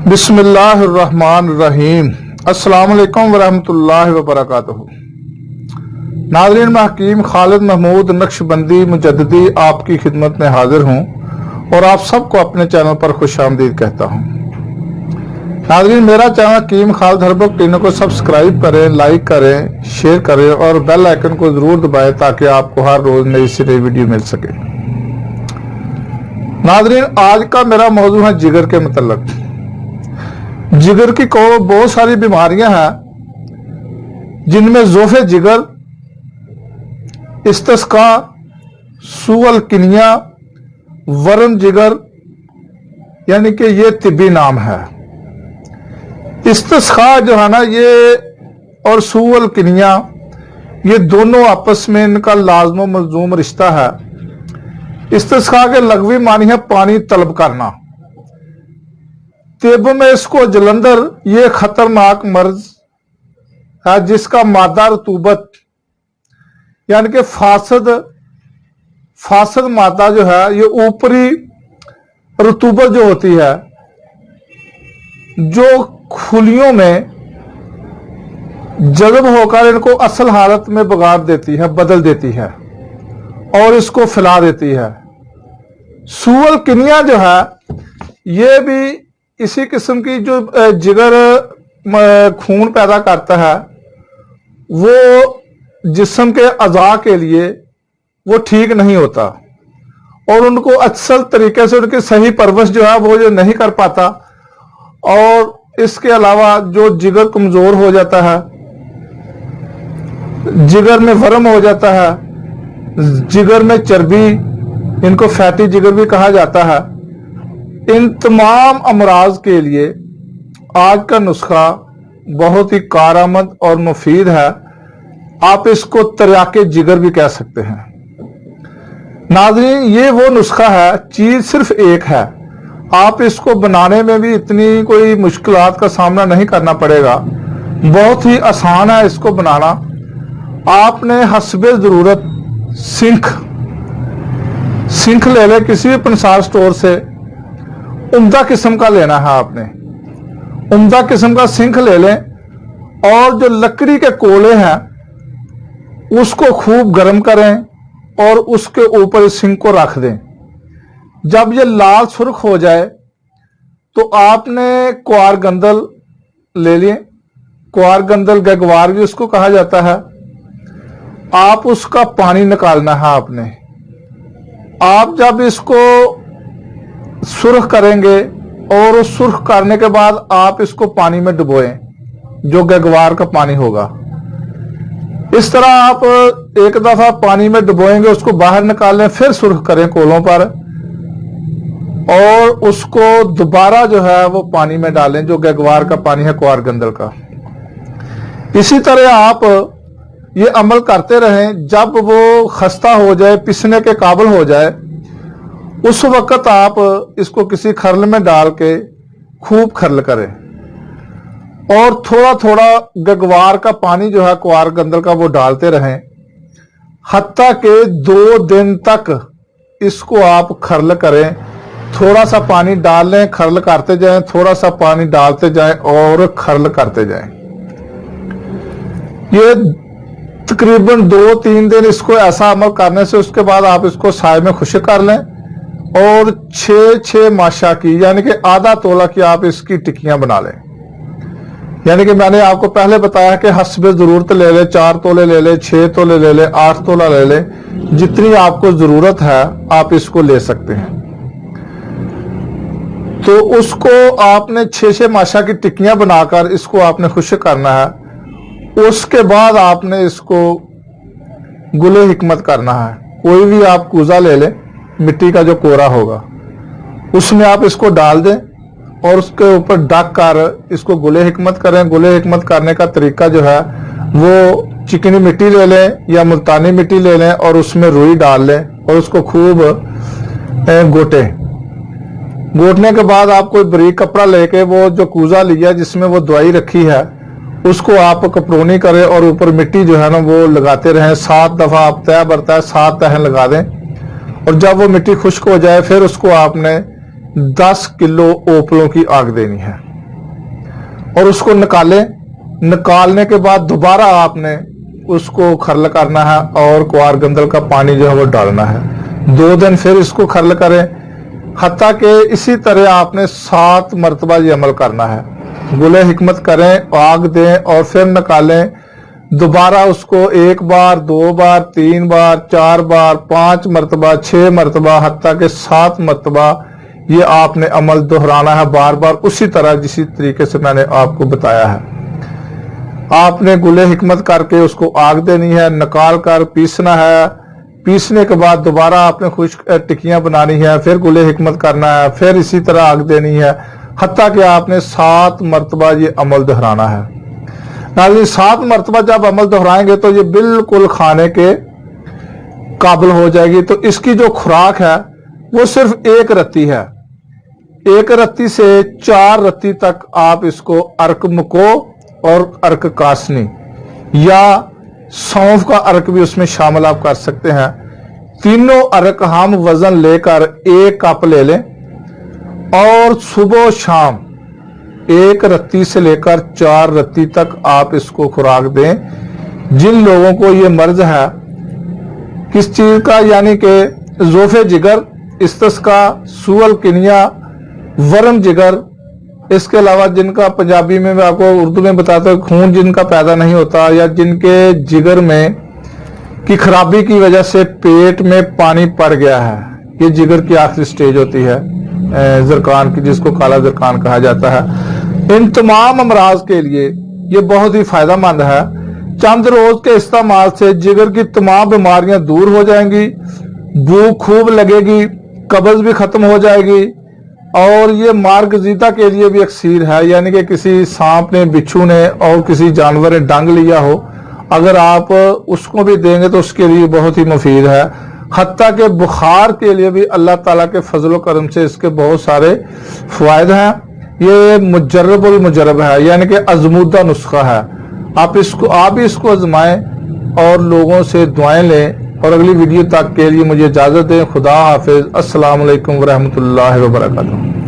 बिस्मिल्लाहिर्रहमानिर्रहीम। अस्सलाम वालेकुम वरहमतुल्लाहि वबरकातुहू। नाज़रीन, मैं हकीम खालिद महमूद नक्शबंदी मुजद्दिदी आपकी खिदमत में हाजिर हूँ और आप सबको अपने चैनल पर खुशामदीद कहता हूँ। नाज़रीन, मेरा चैनल हकीम खालिद हर्बल क्लिनिक को सब्सक्राइब करें, लाइक करें, शेयर करें और बेल आइकन को ज़रूर दबाएं ताकि आपको हर रोज़ नई से नई वीडियो मिल सके। नाज़रीन, आज का मेरा मौजू है जिगर के मतलब। जिगर की को बहुत सारी बीमारियां हैं जिनमें ज़ोफ़े जिगर, इस्तिस्का, सूअल किनिया, वरम जिगर यानी कि ये तिब्बी नाम है। इस्तिस्का जो है ना ये और सूअल किनिया ये दोनों आपस में इनका लाज़िम मलज़ूम रिश्ता है। इस्तिस्का के लग़वी मानी है पानी तलब करना। तिब में इसको जलंधर ये खतरनाक मर्ज है जिसका मादा रतूबत यानी कि फासद मादा जो है ये ऊपरी रतूबत जो होती है जो खुलियों में जज़ब होकर इनको असल हालत में बिगाड़ देती है, बदल देती है और इसको फैला देती है। सूअल किनिया जो है ये भी इसी किस्म की जो जिगर खून पैदा करता है वो जिस्म के अज़ा के लिए वो ठीक नहीं होता और उनको असल तरीके से उनकी सही परवरिश जो है वो जो नहीं कर पाता और इसके अलावा जो जिगर कमज़ोर हो जाता है, जिगर में वरम हो जाता है, जिगर में चर्बी, इनको फैटी जिगर भी कहा जाता है। इन तमाम अमराज के लिए आज का नुस्खा बहुत ही कारआमद और मुफीद है। आप इसको तरियाके जिगर भी कह सकते हैं। नाज़रीन, ये वो नुस्खा है, चीज सिर्फ एक है। आप इसको बनाने में भी इतनी कोई मुश्किलात का सामना नहीं करना पड़ेगा, बहुत ही आसान है इसको बनाना। आपने हस्बे ज़रूरत सिंख ले लें, किसी भी पंसार स्टोर से उम्दा किस्म का लेना है। आपने उम्दा किस्म का सिंख ले लें और जो लकड़ी के कोले हैं उसको खूब गर्म करें और उसके ऊपर इस सिंख को रख दें। जब ये लाल सुर्ख हो जाए तो आपने क्वार गंदल ले लिए। क्वार गंदल गगवार भी उसको कहा जाता है। आप उसका पानी निकालना है आपने। आप जब इसको सुर्ख करेंगे और उस सुर्ख करने के बाद आप इसको पानी में डुबोएं, जो गगवार का पानी होगा। इस तरह आप एक दफा पानी में डुबोएंगे, उसको बाहर निकालें, फिर सुर्ख करें कोलों पर और उसको दोबारा जो है वो पानी में डालें, जो गगवार का पानी है, क्वार गंदल का। इसी तरह आप ये अमल करते रहें। जब वो खस्ता हो जाए, पिसने के काबिल हो जाए, उस वक्त आप इसको किसी खरल में डाल के खूब खरल करें और थोड़ा थोड़ा गगवार का पानी जो है क्वार गंदल का वो डालते रहें, हत्ता के 2 दिन तक इसको आप खरल करें। थोड़ा सा पानी डाल लें, खरल करते जाएं, थोड़ा सा पानी डालते जाएं और खरल करते जाएं। ये तकरीबन 2-3 दिन इसको ऐसा अमल करने से उसके बाद आप इसको साए में खुश्क कर लें और 6 माशा की यानी कि आधा तोला की आप इसकी टिक्कियां बना लें। यानी कि मैंने आपको पहले बताया कि हस्बे जरूरत ले ले, 4 तोले ले ले, 6 तोले ले ले, 8 तोला ले ले, जितनी आपको जरूरत है आप इसको ले सकते हैं। तो उसको आपने 6 माशा की टिक्कियां बनाकर इसको आपने खुश्क करना है। उसके बाद आपने इसको गुले हिकमत करना है। कोई भी आप कूजा ले लें, मिट्टी का जो कोरा होगा, उसमें आप इसको डाल दें और उसके ऊपर ढक कर इसको गुले हिकमत करें। गुले हिकमत करने का तरीका जो है वो चिकनी मिट्टी ले लें या मुल्तानी मिट्टी ले लें और उसमें रुई डाल लें और उसको खूब घोटने के बाद आप कोई बरीक कपड़ा लेके वो जो कूजा लिया जिसमें वो दवाई रखी है उसको आप कपड़ोनी करें और ऊपर मिट्टी जो है ना वो लगाते रहें। 7 दफा आप तय बरता है 7 तह लगा दें और जब वो मिट्टी खुश्क हो जाए फिर उसको आपने 10 किलो ओपलों की आग देनी है। और उसको निकालने के बाद दोबारा आपने उसको खर्ल करना है और क्वार गंदल का पानी जो है वो डालना है। 2 दिन फिर इसको खर्ल करें, हत्ता के इसी तरह आपने 7 मरतबा ये अमल करना है। गुले हिकमत करें, आग दें और फिर निकालें। दोबारा उसको 1 बार, 2 बार, 3 बार, 4 बार, 5 मरतबा, 6 मरतबा, हत्ता के 7 मरतबा ये आपने अमल दोहराना है बार बार, उसी तरह जिसी तरीके से मैंने आपको बताया है। आपने गुले हिकमत करके उसको आग देनी है, निकाल कर पीसना है। पीसने के बाद दोबारा आपने खुश्क टिक्कियां बनानी है, फिर गुले हिकमत करना है, फिर इसी तरह आग देनी है, हत्ता कि आपने 7 मरतबा ये अमल दोहराना है। नाज़रीन, 7 मरतबा जब अमल दोहराएंगे तो ये बिल्कुल खाने के काबिल हो जाएगी। तो इसकी जो खुराक है वो सिर्फ 1 रत्ती है। 1 रत्ती से 4 रत्ती तक आप इसको अर्क मुको और अर्क कासनी या सौंफ का अर्क भी उसमें शामिल आप कर सकते हैं। तीनों अर्क हम वजन लेकर 1 कप ले लें और सुबह शाम 1 रत्ती से लेकर 4 रत्ती तक आप इसको खुराक दें। जिन लोगों को ये मर्ज है किस चीज का, यानी कि ज़ोफ़े जिगर, इस्तिस्का, सूअल किनिया, वरम जिगर, इसके अलावा जिनका पंजाबी में मैं आपको उर्दू में बताता हूँ खून जिनका पैदा नहीं होता, या जिनके जिगर में की खराबी की वजह से पेट में पानी पड़ गया है, ये जिगर की आखिरी स्टेज होती है ज़रकान की, जिसको काला ज़रकान कहा जाता है। इन तमाम अमराज के लिए ये बहुत ही फायदेमंद है। चंद रोज के इस्तेमाल से जिगर की तमाम बीमारियां दूर हो जाएंगी, भूख खूब लगेगी, कब्ज भी खत्म हो जाएगी। और ये मार्गजीता के लिए भी अक्सीर है, यानी कि किसी सांप ने, बिच्छू ने और किसी जानवर ने डंग लिया हो, अगर आप उसको भी देंगे तो उसके लिए बहुत ही मुफीद है। हत्ता के बुखार के लिए भी अल्लाह ताला के फजल करम से इसके बहुत सारे फायदे हैं। ये मुजर्रबुल मुजर्रब है, यानी कि आजमूदा नुस्खा है। आप भी इसको आजमाएं और लोगों से दुआएं लें। और अगली वीडियो तक के लिए मुझे इजाजत दें। खुदा हाफिज। अस्सलाम वालेकुम व रहमतुल्लाहि व बरकातुहू।